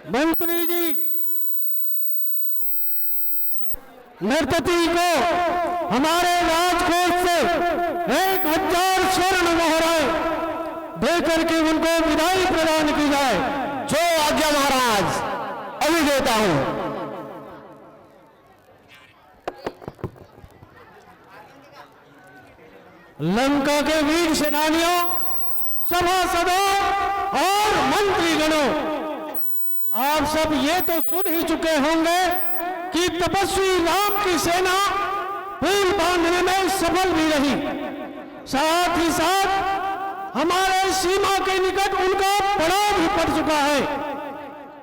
मंत्री जी नर्तकी को हमारे राजकोष से 1000 स्वर्ण मोहरें देकर के उनको विदाई प्रदान की जाए। जो आज्ञा महाराज, अभी देता हूं। लंका के वीर सेनानियों, सभासदों और मंत्रीगणों, आप सब ये तो सुन ही चुके होंगे कि तपस्वी राम की सेना पुल बांधने में सफल भी रही, साथ ही साथ हमारे सीमा के निकट उनका पड़ाव भी पड़ चुका है।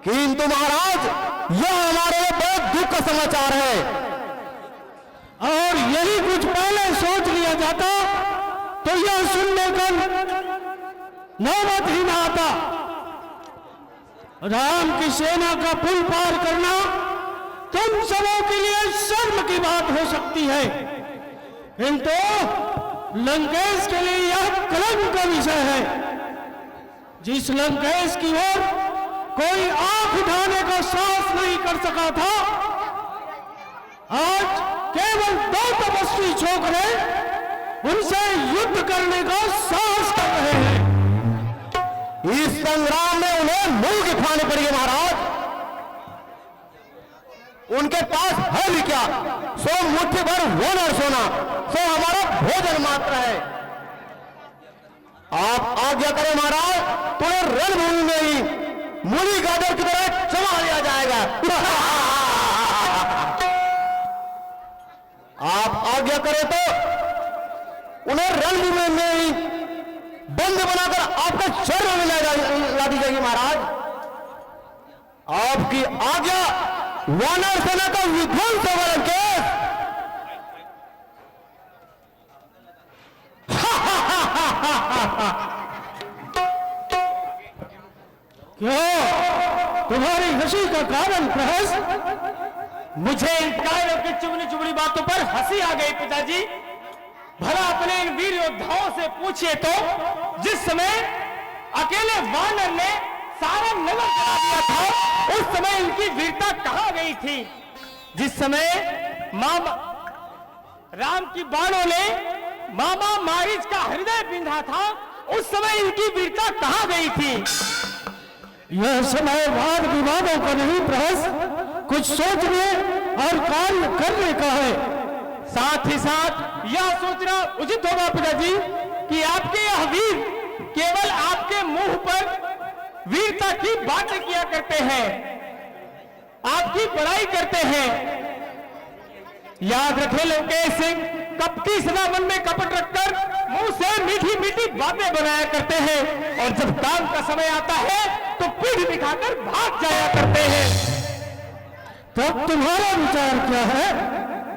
किंतु महाराज, यह हमारे लिए बहुत दुख का समाचार है। और यही कुछ पहले सोच लिया जाता तो यह सुनने का नौबत ही ना आता। राम की सेना का पुल पार करना तुम सबों के लिए शर्म की बात हो सकती है, किंतु लंकेश के लिए यह कलंक का विषय है। जिस लंकेश की ओर कोई आंख उठाने का साहस नहीं कर सका था, आज केवल 2 तपस्वी छोकरे उनसे युद्ध करने का साहस कर रहे हैं। इस संग्राम में उन्हें मुंह की खानी पड़ेगी महाराज। उनके पास है भी क्या? सो मुट्ठी भर वानर सोना, सो हमारा भोजन मात्र है। आप आज्ञा करें महाराज, तुम्हें रणभूमि में ही मूली गाजर की तरह चबा लिया जाएगा। आप आज्ञा करें तो उन्हें रणभूमि में ही बंद बनाकर आपके शहरों में ला दी जाएगी महाराज। आपकी आज्ञा, वानर सेना का विध्वंस होगा लंकेश। क्यों, तुम्हारी हंसी का कारण प्रहस? मुझे इन कायरों की चुगली चुगली बातों पर हंसी आ गई पिताजी। भला अपने इन वीर योद्धाओं से पूछिए तो, जिस समय अकेले वानर ने सारा नगर जला दिया था, उस समय इनकी वीरता कहां गई थी? जिस समय मामा राम की बाणों ने मामा मारीच का हृदय बिंधा था, उस समय इनकी वीरता कहां गई थी? यह समय वाद विवादों का नहीं प्रहस, कुछ सोचने और कार्य करने का है। साथ ही साथ यह सोचना उचित होगा पिताजी कि आपके यह वीर केवल आपके मुंह पर वीरता की बातें किया करते हैं, आपकी बड़ाई करते हैं। याद रखें लंकेश सिंह, कपटी सदा मन में कपट रखकर मुंह से मीठी मीठी बातें बनाया करते हैं, और जब काम का समय आता है तो पीठ दिखाकर भाग जाया करते हैं। तब तुम्हारा विचार क्या है?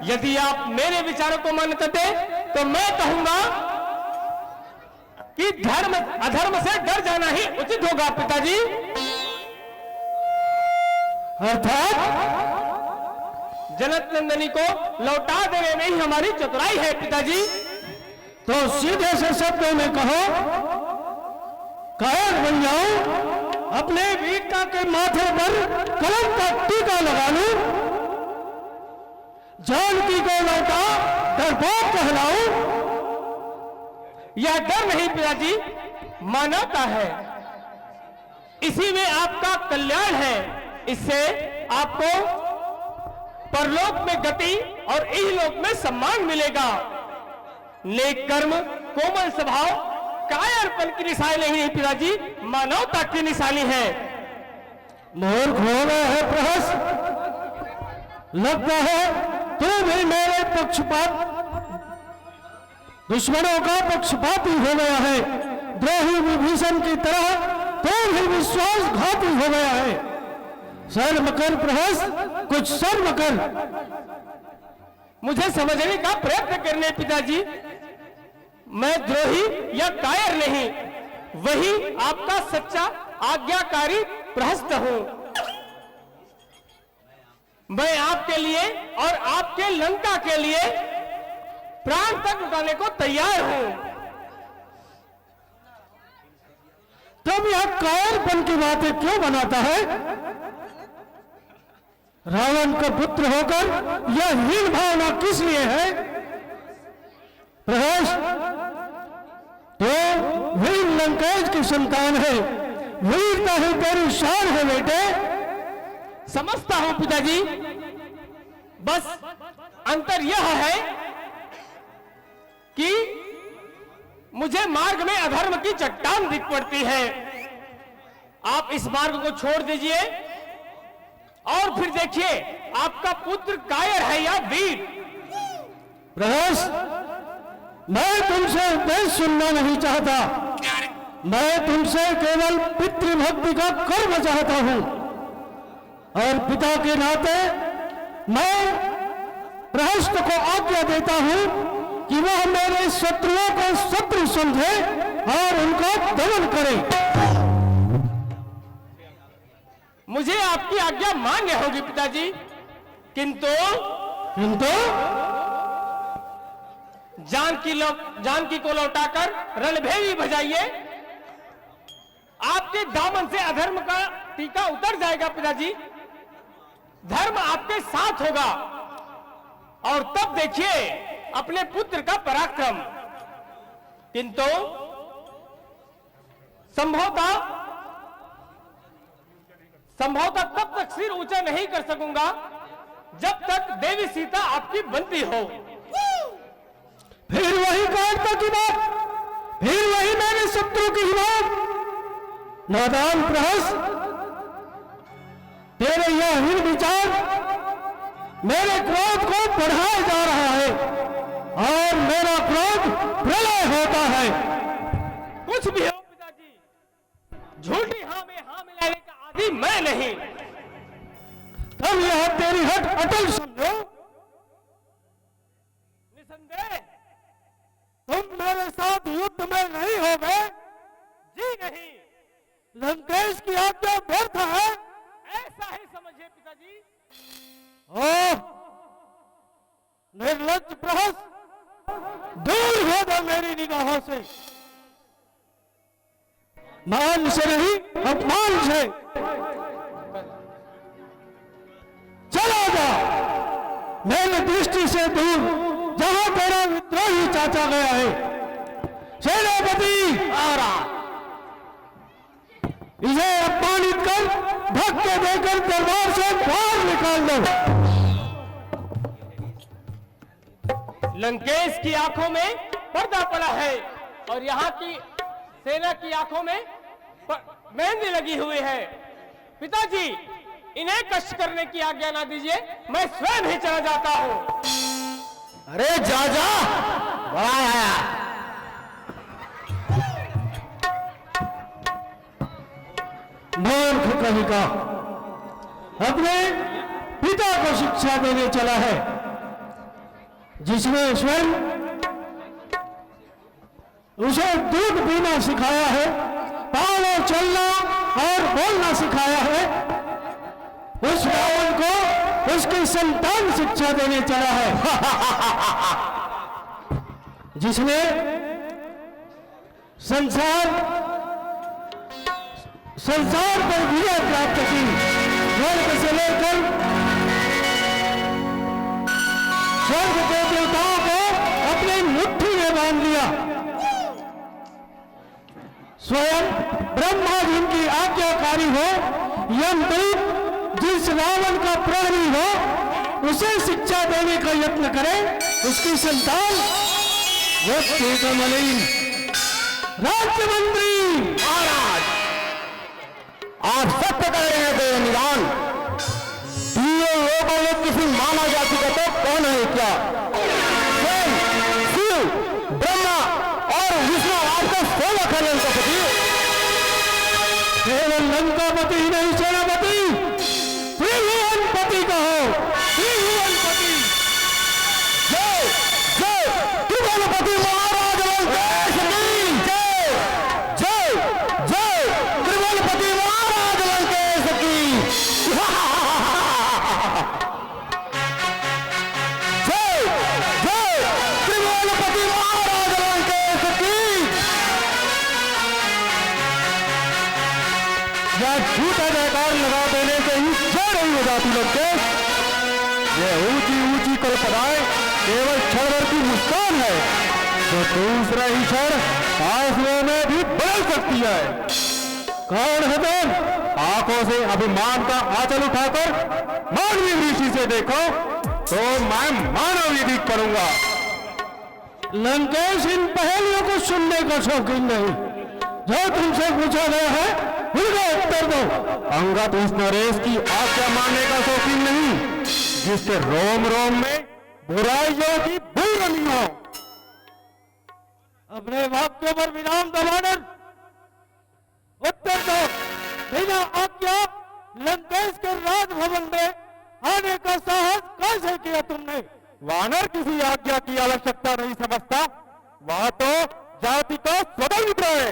यदि आप मेरे विचारों को मान्यता दें तो मैं कहूंगा कि धर्म अधर्म से डर जाना ही उचित होगा पिताजी। अर्थात जनक नंदनी को लौटा देने में ही हमारी चतुराई है पिताजी। तो सीधे से शब्दों में कहो, कायर बन जाऊं, अपने वीरता के माथे पर कलंक का टीका लगा लूं, जानकी को लौटा डरपोक कहलाऊं? यह डर नहीं पिताजी, मानवता है। इसी में आपका कल्याण है। इससे आपको परलोक में गति और इहलोक में सम्मान मिलेगा। नेक कर्म, कोमल स्वभाव, कायरपन की निशानी नहीं पिताजी, मानवता की निशानी है। मूर्ख हो गया है प्रहस, लगता है तू भी मेरे पक्षपात दुश्मनों का पक्षपाती हो गया है। द्रोही विभीषण की तरह तू भी विश्वासघाती हो गया है। शर्म कर प्रहस, कुछ शर्म कर। मुझे समझने का प्रयत्न करने पिताजी, मैं द्रोही या कायर नहीं, वही आपका सच्चा आज्ञाकारी प्रहस्त हूं। मैं आपके लिए और आपके लंका के लिए प्राण तक उठाने को तैयार हूं। तब यह कायरपन की बातें क्यों बनाता है? रावण का पुत्र होकर यह हीन भावना किस लिए है? प्रहस्त, तो वीर लंकेश की संतान है, वीरता ही तेरी शान है बेटे। समझता हूं पिताजी, बस अंतर यह है कि मुझे मार्ग में अधर्म की चट्टान दिख पड़ती है। आप इस मार्ग को छोड़ दीजिए और फिर देखिए आपका पुत्र कायर है या वीर। प्रहस्त, मैं तुमसे उपदेश सुनना नहीं चाहता, मैं तुमसे केवल पितृभक्ति का कर्म चाहता हूं। और पिता के नाते मैं प्रहस्त को आज्ञा देता हूं कि वह मेरे शत्रुओं को शत्रु समझे और उनको दमन करे। मुझे आपकी आज्ञा मान्य होगी पिताजी, किंतु जानकी को लौटाकर रणभेरी बजाइए। आपके दामन से अधर्म का टीका उतर जाएगा पिताजी, धर्म आपके साथ होगा और तब देखिए अपने पुत्र का पराक्रम। किंतु संभवतः तब तक सिर ऊंचा नहीं कर सकूंगा जब तक देवी सीता आपकी बनती हो। फिर वही कायरता की बात, फिर वही मेरे शत्रु की हिम्मत। नादान प्रहस्त, तेरे यह हीन विचार मेरे क्रोध को बढ़ाया जा रहा है और मेरा क्रोध प्रलय होता है। कुछ भी हो पिताजी, झूठी हाँ में हाँ मिलाने का आदि मैं नहीं। तब यह तेरी हट अटल समझो। निसंदेह तुम मेरे साथ युद्ध में नहीं होगे। जी नहीं, लंकेश की आज्ञा व्यर्थ है। ऐसा ही समझिए पिताजी। ओह निर्लज्ज प्रहस्त, दूर हो जा मेरी निगाहों से। मान से नहीं, अपमान से चला जा मेरी दृष्टि से दूर, जहां तेरा विद्रोही चाचा गया है। सेनापति इसे अपमानित कर धक्के देकर दरबार से बाहर निकाल दो। लंकेश की आंखों में पर्दा पड़ा है और यहाँ की सेना की आंखों में मेहंदी लगी हुई है। पिताजी, इन्हें कष्ट करने की आज्ञा ना दीजिए, मैं स्वयं ही चला जाता हूं। अरे जा जा, बड़ा आया। मूर्ख कहीं का अपने पिता को शिक्षा देने चला है, जिसने स्वयं उसे दूध पीना सिखाया है, पाँव चलना और बोलना सिखाया है। उस रावण को उसकी संतान शिक्षा देने चला है, जिसने संसार पर विजय प्राप्त की। स्वर्ग से लेकर स्वर्ग के देवताओं को अपनी मुट्ठी में बांध लिया। स्वयं ब्रह्मा जिनकी आज्ञाकारी हो, यमदूत जिस रावण का प्रहरी हो, उसे शिक्षा देने का यत्न करे। उसकी संतान व्यक्ति का मलिन राज्य मंत्री। महाराज, आप सत्य कह रहे हैं देवनिदान। तीनों लोगों में किसी मानव जाति का तो कौन है क्या? स्वयं शिव, ब्रह्मा और विष्णु आपका सेवक है लंकापति। केवल लंकापति ही नहीं, सेनापति त्रिभुवनपति कहो, त्रिभुवनपति। जय जय त्रिभुवनपति महाराज लंकेश की जय। जय जय त्रिभुवनपति महाराज लंकेश की जय। जय त्रिभुवनपति महाराज लंकेश की। यह झूठा जयकार हो जाती लंकेश। ये ऊंची ऊंची कल्पनाएं केवल क्षण भर की मुस्कान है, जो दूसरे ही क्षण आंसुओं में भी बदल सकती है। कौन है तुम? आंखों से अभिमान का आंचल उठाकर मानवीय दृष्टि से देखो तो मैं मानव यदि करूंगा। लंकेश, इन पहेलियों को सुनने का शौकीन नहीं। जो तुमसे पूछा गया है उनका उत्तर दो। अंगद उस नरेश की आज्ञा मानने का शौकीन नहीं जिसके रोम रोम में बुराइयों की बू रमी हो। अपने वाक्यों पर विराम दबाना, उत्तर दो। बिना आज्ञा लंकेश के राजभवन में आने का साहस कैसे किया तुमने? वानर किसी आज्ञा की आवश्यकता नहीं समझता, वह तो जाति का स्वतंत्र है।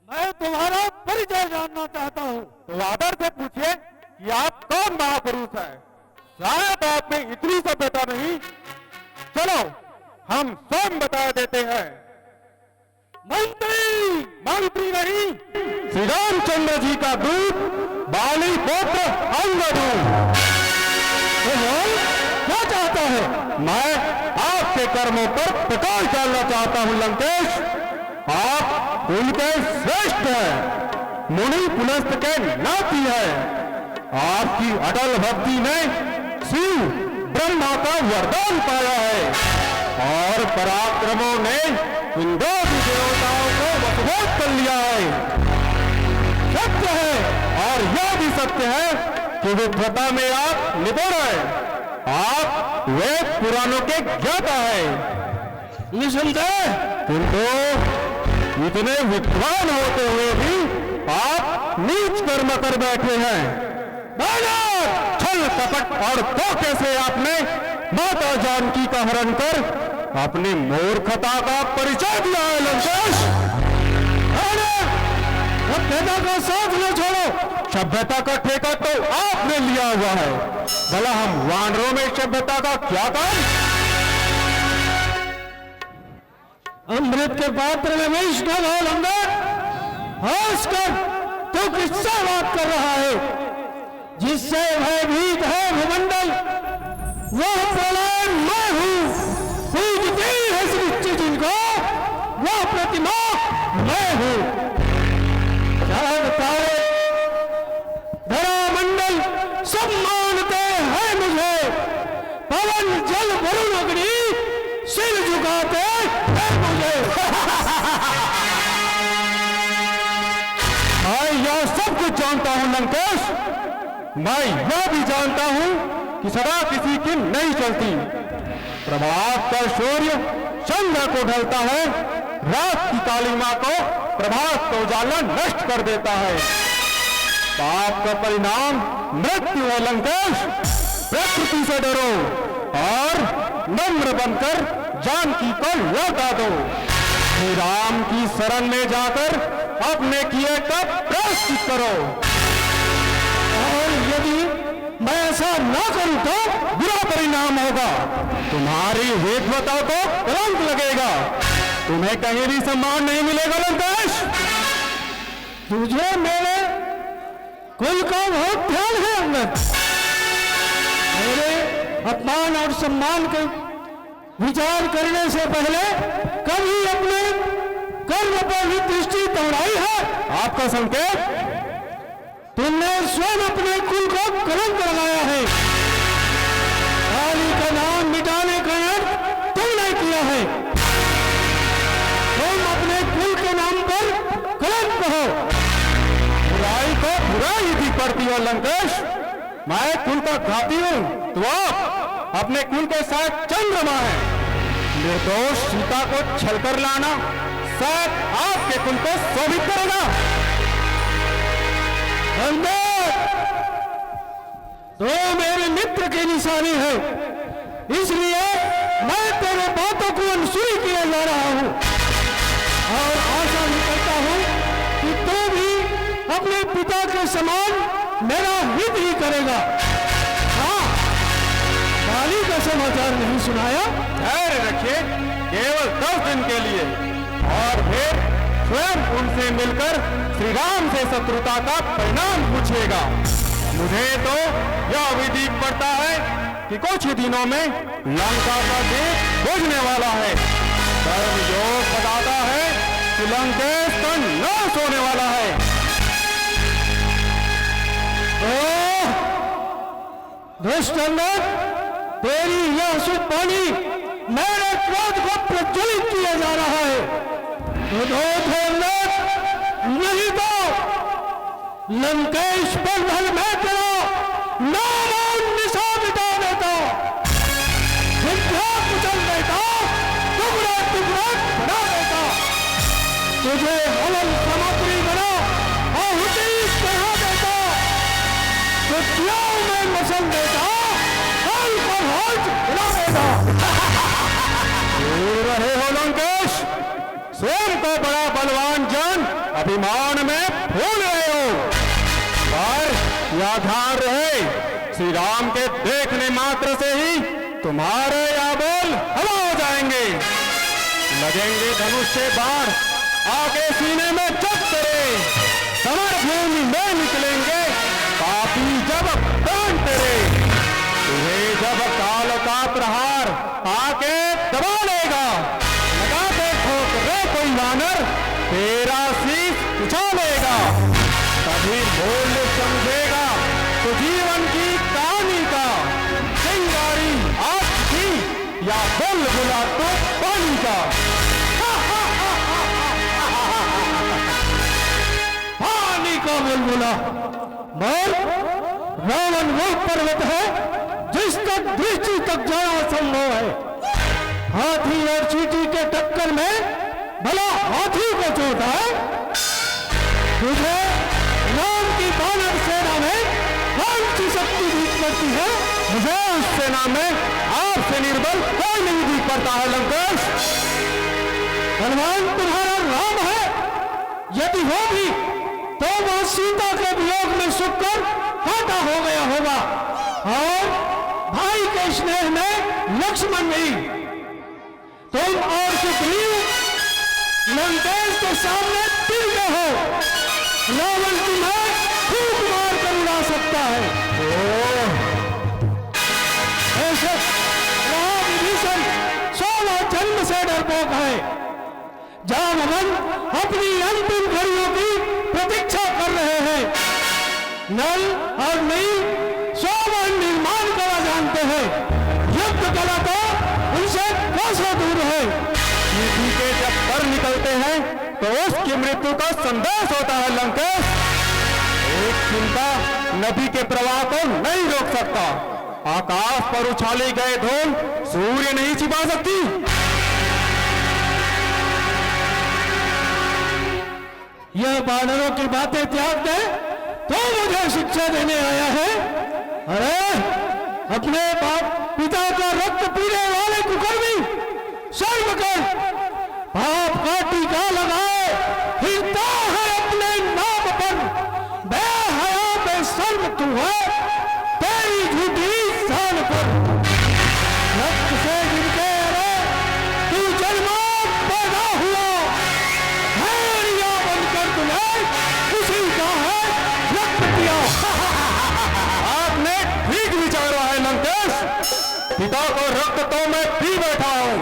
मैं तुम्हारा परिचय जानना चाहता हूँ। तो आदर से पूछिए कि आप कौन महापुरुष है। शायद आप में इतनी सभ्यता नहीं। चलो हम स्वयं बता देते हैं। मंत्री! मंत्री नहीं, श्री रामचंद्र जी का दूत, बाली पुत्र अंगद। क्या चाहता है? मैं आपके कर्मों पर प्रकाश डालना चाहता हूं लंकेश। आप उनके श्रेष्ठ हैं, मुनि पुलस्त के नाती है। आपकी अटल भक्ति ने शिव ब्रह्मा का वरदान पाया है और पराक्रमों ने इन दो देवताओं को वशभूत कर लिया है। सत्य है और यह भी सत्य है कि विद्वता में आप निपुण हैं। आप वेद पुराणों के ज्ञाता है। निसंदेह, किंतु इतने विद्वान होते हुए भी आप नीच कर्म कर बैठे हैं। छल कपट और धोखे से आपने माता जानकी का हरण कर अपनी मूर्खता का परिचय दिया है लंकेश। सभ्यता का साथ न छोड़ो। सभ्यता का ठेका तो आपने लिया हुआ है, भला हम वानरों में सभ्यता का क्या काम? अमृत के पात्र में विष न घोल अंदर। होश कर, तू किससे बात कर रहा है? जिससे भयभीत है भूमंडल, वह प्रलय मैं हूं। पूजती है सृष्टि जिनको, वह प्रतिमा मैं हूं। चांद तारे धरा मंडल सब मानते हैं मुझे। पवन जल वरुण अग्नि सिर झुकाते हैं मुझे। मैं यह सब कुछ जानता हूं लंकेश। मैं यह भी जानता हूं कि सदा किसी की नहीं चलती। प्रभात का सूर्य संध्या को ढलता है, रात की कालिमा को प्रभात का उजाला नष्ट कर देता है। पाप का परिणाम मृत्यु है लंकेश। प्रकृति से डरो और नम्र बनकर जानकी को लौटा दो। श्री राम की शरण में जाकर अपने किए का प्रायश्चित करो। और यदि मैं ऐसा न करूं तो बुरा परिणाम होगा। तुम्हारी विद्वता को कलंक लगेगा। तुम्हें कहीं भी सम्मान नहीं मिलेगा लंकेश। तुझे मेरे कुल का बहुत ध्यान है अंगद। मेरे अपमान और सम्मान के विचार करने से पहले कभी अपने कर्म पर भी दृष्टि दौड़ाई है? आपका संकेत? तुमने स्वयं अपने कुल को कलंक लगाया है। काली का नाम मिटाने का अर्थ तुमने किया है। तुम अपने कुल के नाम पर कलंक हो। बुराई को बुराई भी करती हो लंकेश। मैं कुल का घाती हूं, तो आप अपने कुल के साथ चंद्रमा है। निर्दोष सीता को छलकर लाना शायद आपके कुल को शोभित करेगा। तो मेरे मित्र की निशानी है, इसलिए मैं तेरे बातों को अनसुनी किए जा रहा हूं और आशा भी करता हूं कि तू भी अपने पिता के समान मेरा हित ही करेगा। हाँ, काली का समाचार नहीं सुनाया? धैर्य रखिए, केवल 10 दिन के लिए, और फिर स्वयं उनसे मिलकर श्री राम से शत्रुता का परिणाम पूछिएगा। मुझे तो यह भी दीख पड़ता है कि कुछ ही दिनों में लंका का दीप बुझने वाला है। कर्मयोग बताता है कि लंकेश का नाश होने वाला है। दुष्ट अंगद, तेरी यह शुद्ध वाणी मेरे क्रोध को प्रज्वलित किया जा रहा है। नहीं तो लंकेश पर भल में तेरा नाम और निशान मिटा देता, विद्या कुचल देता, टुकड़ा टुकड़ा बना देता, तुझे हवन सामग्री बना आहुति चढ़ा देता, विद्याओं में मसल देता, हल पर हल हिला देता। दूर रहे हो लंकेश, स्वयं को बड़ा बलवान जान अभिमान में भूल रहे हो। पर यह ध्यान रहे, श्री राम के देखने मात्र से ही तुम्हारे आबोल हवा हो जाएंगे। लगेंगे धनुष से बाढ़ आके सीने में जब तेरे, समर भूमि में निकलेंगे पापी जब प्राण तेरे। तुम्हें जब काल का प्रहार आके दबा लेगा, लगा देखो कोई वानर तेरा शीश उछालेगा, तभी मूल्य समझेगा तो जीवन की कहानी का। चिंगारी आग की या बुलबुला तो पानी का। पानी का बुलबुला मर, रावण वो पर्वत है जिस तक दृष्टि तक जाना संभव है। हाथी और चींटी के टक्कर में भला हाथी को चोट है, तुझे राम की बानर सेना में कौन सी शक्ति दिख पड़ती है? मुझे उस सेना में आपसे निर्बल कोई नहीं दिख पड़ता है लंकेश। बलवान तुम्हारा राम है, यदि हो भी तो वह सीता के वियोग में सुखकर काटा हो गया होगा, और भाई के स्नेह में लक्ष्मण नहीं। तुम और सुग्रीव लंकेश के सामने टिक गए हो। रावण तुम्हें खूब मार कर उड़ा सकता है। ऐसे वहां विभीषण 16 जन्म से डरपोक है। जामवन अपनी अंतिम घड़ियों की प्रतीक्षा कर रहे हैं। नल और नील सोवन निर्माण करा जानते हैं, युद्ध कला तो उनसे कोसों दूर है। नीति के जब पर निकलते हैं तो उसकी मृत्यु का संदेश होता है लंकेश। एक चिंता नदी के प्रवाह को नहीं रोक सकता, आकाश पर उछाले गए धूल सूर्य नहीं छिपा सकती। यह बानरों की बातें त्याग दे तो मुझे शिक्षा देने आया है। अरे अपने बाप पिता का रक्त पीने वाले कुकर्मी, शर्म कर, पाप का टीका लगाए फिरता है अपने नाम पर। बेहया बेशर्म तू है, तेरी झूठी शान पर। रक्त से गिरके अरे तू जन्मा पैदा हुआ, भेड़िया बनकर तुम्हें उसी का है रक्त पिया। आपने ठीक विचारा है लंकेश, पिता को रक्त तो मैं पी बैठा हूं,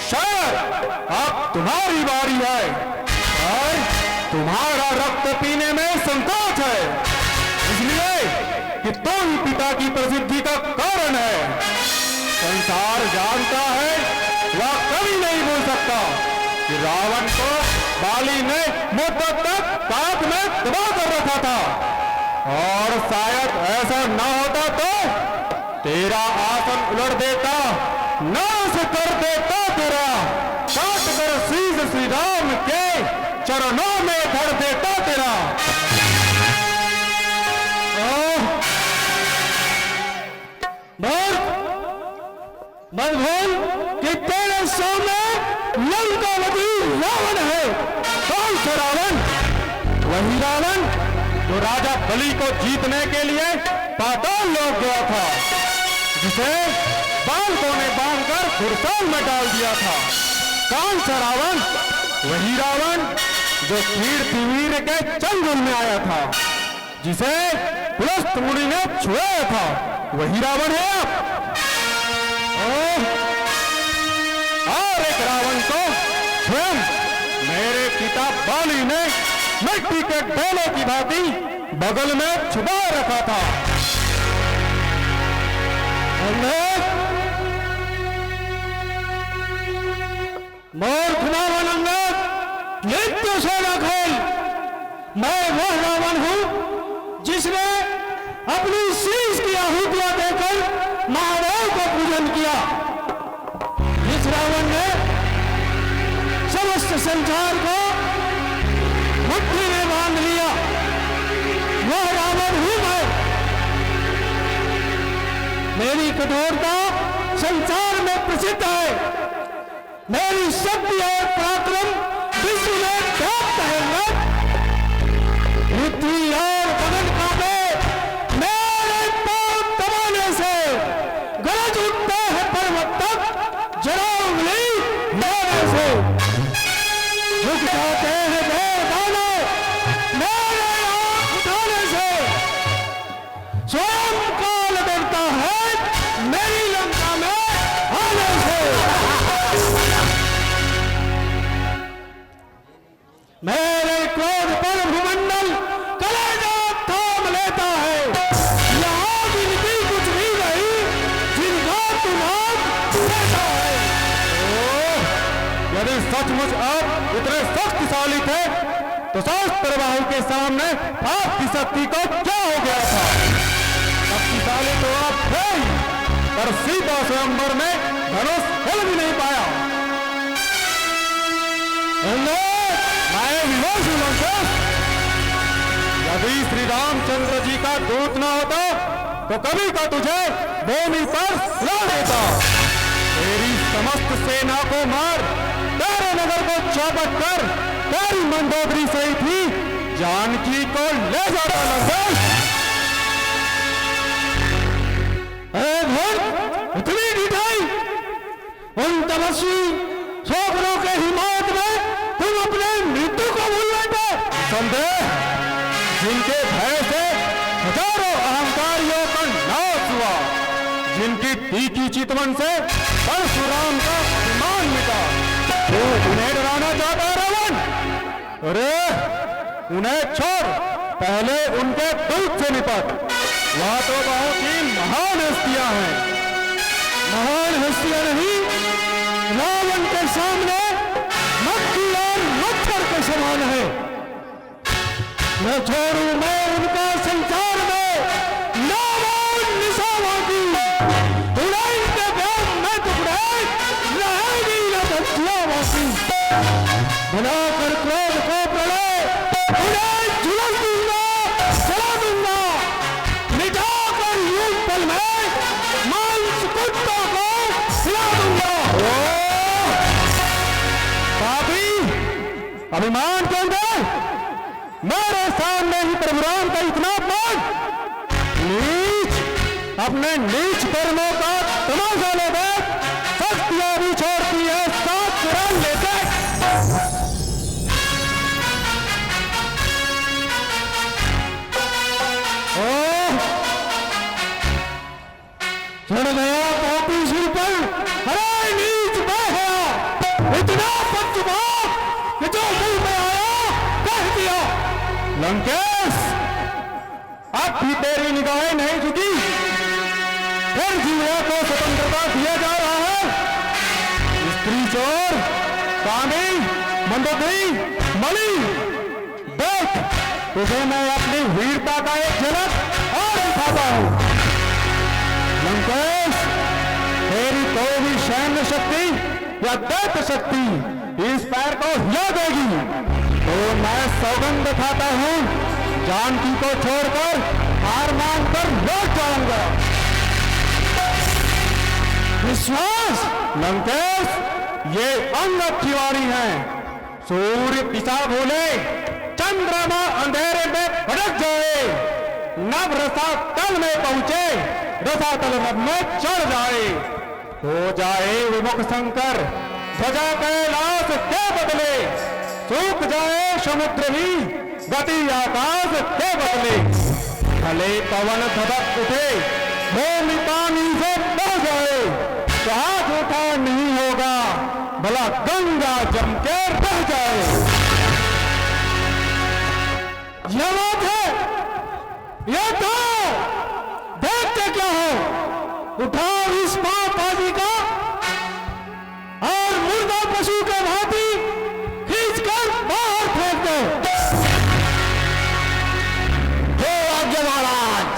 शायद अब तुम्हारी बारी है और तुम्हारा रक्त पीने में संकोच है, इसलिए कि तुम पिता की प्रसिद्धि का कारण है। संसार जानता है, वह कभी नहीं भूल सकता कि रावण को बाली ने मुद्दत तक काट में दबा कर रखा था, और शायद ऐसा न होता तो तेरा आसन उलट देता, नाश कर देता तेरा, काट कर शीश श्री राम के चरणों में धर देता तेरा। मत भूल कि तेरे सामने लंकावती रावण है। कौन सा रावण? वही रावण जो राजा बलि को जीतने के लिए पाताल लोक गया था, जिसे बालकों ने बांधकर खुरसाल में डाल दिया था। कौन सा रावण? वही रावण जो कीर्तिवीर के चंगुल में आया था, जिसे पुलस्त मुनि ने छुड़ाया था, वही रावण है आप। और एक रावण को स्वयं मेरे पिता बाली ने मिट्टी के ढेलों की भांति बगल में छुपा रखा था। मूर्ख रावण अंगद, नित्य सोना खेल। मैं वह रावण हूं जिसने अपनी शीश की आहुतियां देकर महादेव को पूजन किया। इस रावण ने समस्त संसार को मुट्ठी में बांध लिया, वह रावण हूं मैं। मेरी कठोरता संसार में प्रसिद्ध है, मेरी शक्ति और पराक्रम विश्व में व्याप्त है। पृथ्वी और गगन कांपे मेरे पांव दबाने से, गरज उठते हैं पर्वत तक जरा उंगली मेरे से, झुक जाते हैं देवदाने मेरे आंख उठाने से, स्वयं काल डरता है मेरी लंका में आने से। मेरे क्रोध पर भूमंडल कलेजा थाम लेता है, यहाँ गिनती कुछ नहीं रही जिनका तू नाम लेता है। यदि सचमुच आप इतने शक्तिशाली थे तो शास्त्र बाहु के सामने आपकी शक्ति को क्या हो गया था? शक्तिशाली तो आप थे ही, पर सीता स्वयंवर में धनुष हिल भी नहीं पाया। यदि श्री रामचंद्र जी का दूत न होता तो कभी का तुझे भूमि पर ला देता। तेरी समस्त सेना को मार, तेरे नगर को चौपट कर, तेरी मंदोदरी से ही थी जानकी को ले जाता लंकेश। इतनी ढिठाई, उन तपस्वी छोकरों के हिमायत में तुम अपने मृत्यु को भूल बैठे। संदेह जिनके भय से हजारों अहंकारियों का नाश हुआ, जिनकी तीखी चितवन से परशुराम का अभिमान मिटा, तो उन्हें डराना चाहता है रावण? अरे उन्हें छोड़, पहले उनके दूत से निपट। वह तो बहुत ही महान हस्तियां हैं। महान हस्तियां नहीं, रावण के सामने मक्खी और मच्छर के समान है। मैं छोड़ू मैं उनका संसार में नामों निशानों की, उड़ाई के व्योम में टुकड़े रहेगी न बच्चियां बाकी। बनाकर क्रोध को प्रलय उन्हें झुलस दूंगा, जला दूंगा, मिटाकर यूं पल में मांस कुत्तों को खिला दूंगा। पापी, अभिमान क्यों दे? मेरे सामने ही प्रभु राम का इतना अपमान! नीच, अपने नीच कर्मों का तमाशा ले देख, शक्तियां भी छोड़ती है, साथ चुरान लेते। चढ़ गया पापी सिर पर, अरे नीच बहया, इतना पक्षपात कि जो मुंह में आया कह दिया। लंकेश, अब भी तेरी निगाहें नहीं झुकी, फिर जीवों को स्वतंत्रता दिया जा रहा है। स्त्री चोर, कामी, मंदोदरी, मणि, देख तुझे मैं अपनी वीरता का एक झलक और दिखाता हूं। लंकेश, तेरी कोई भी सैन्य शक्ति या दैत्य शक्ति इस पैर को हिला देगी तो मैं सौगंध खाता हूं, जानकी को छोड़कर हार मानकर लौट जाऊंगा। विश्वास? लंकेश, ये अंगद की वाणी है। सूर्य दिशा भूले, चंद्रमा अंधेरे में भटक जाए, नभ रसातल में पहुंचे, रसातल नभ में चढ़ जाए, हो जाए विमुख शंकर, ध्वजा कैलाश के बदले, सूख जाए समुद्र ही, गति आकाश के बदले। भले पवन धबक उठे, भूमि पानी से बह जाए, तो हाथ उठा नहीं होगा, भला गंगा जम के बह जाए। ये बात है, ये तो देखते क्या हो, उठाओ इस महापाजी का और मुर्दा पशु के भांति खींचकर बाहर फेंक दो। हो आज्ञा महाराज।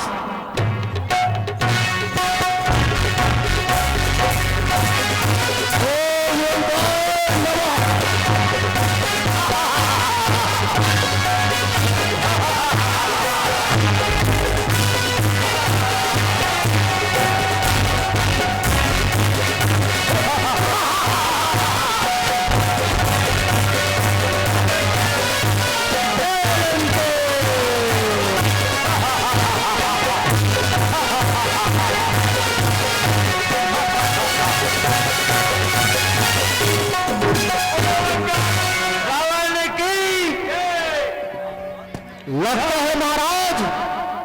लगता है महाराज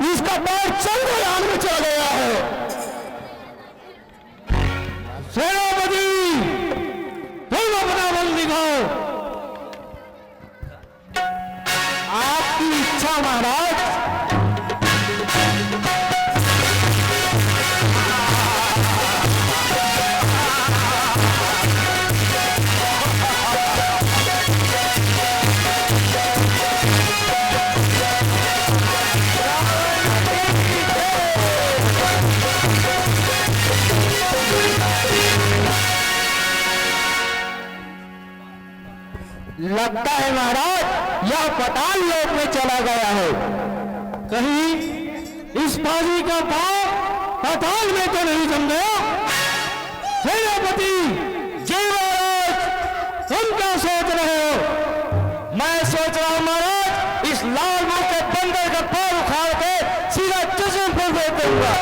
इसका पैर चंद्रयान में चला गया है। सेनापति, तुम अपना बल दिखाओ। आपकी इच्छा महाराज। लगता है महाराज यह पताल लोक में चला गया है। कहीं इस बाजी का पांव पाताल में तो नहीं जम गया? सेनापति जी महाराज, तुम क्या सोच रहे हो? मैं सोच रहा हूं महाराज इस लाल मुंह के बंदर का पैर उखाड़ के सीधा जजनपुर भेज दूंगा।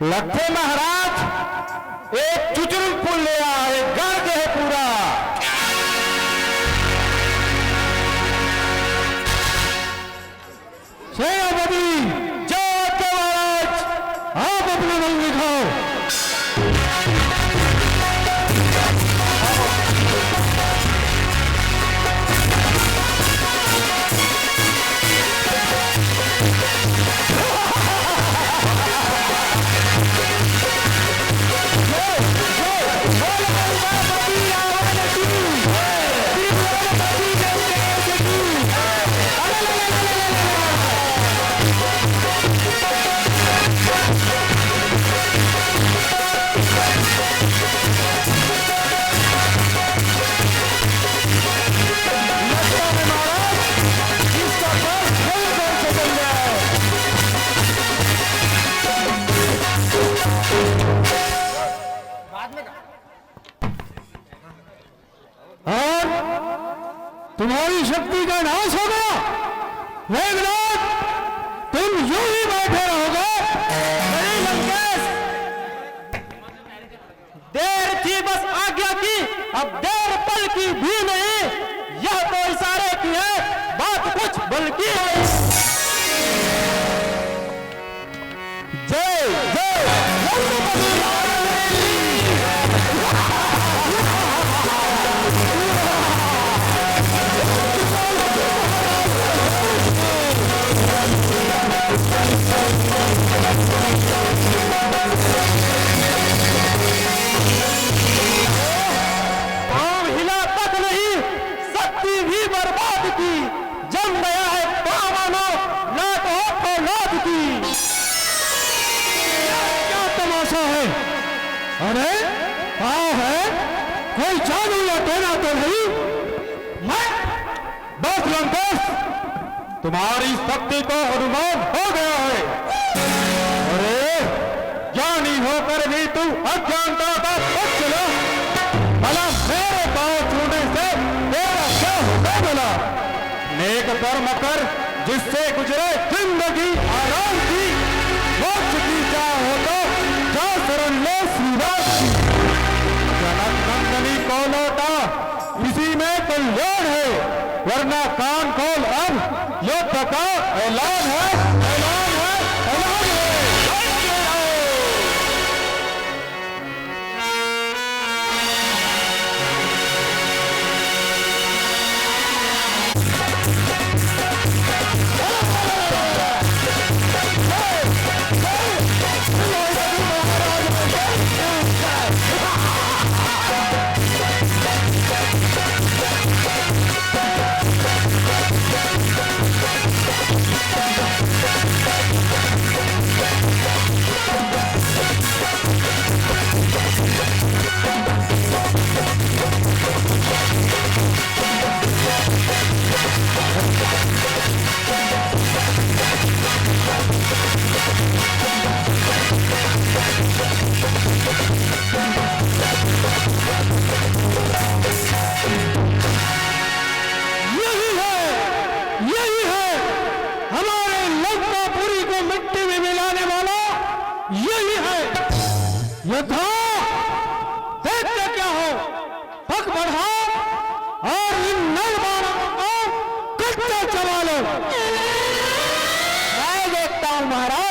लगते महाराज एक चुचुल पुल ले आए, गर्द है पूरा। सेनापति जय के महाराज। आप अपना बल दिखाओ। और तुम्हारी शक्ति का नाश हो गया। मेघनाथ, तुम यूं ही बैठे रहोगे? नहीं लंकेश, देर थी बस आज्ञा की, अब देर पल की भी नहीं। यह तो इशारे की है, बात कुछ बल की है। जय जय पांव हिला तक नहीं, शक्ति भी बर्बाद की। जम गया है पावानो अरे क्या है, कोई जादू या टोना तो नहीं? मैं बस लंकेश, तुम्हारी शक्ति को अनुमान हो गया है। अरे ज्ञानी होकर भी तू अज्ञानता का पक्ष लो। भला मेरे पांव छूने से तेरा क्या होगा? भला नेक कर्म कर, जिससे गुजरे जिंदगी आराम की। मोक्ष की चाह हो तो जा शरण ले श्रीराम की। जनक नंदनी को लौटा, इसी में कल्याण है। वरना कान खोल, अब युद्ध का ऐलान है, ऐलान है, ऐलान है। यही है हमारे लंकापुरी को मिट्टी में मिलाने वाला, यही है। यथा देखते क्या हो, पग बढ़ाओ और इन नर बालकों को कच्चा चबा लो। मैं देखता हूं महाराज।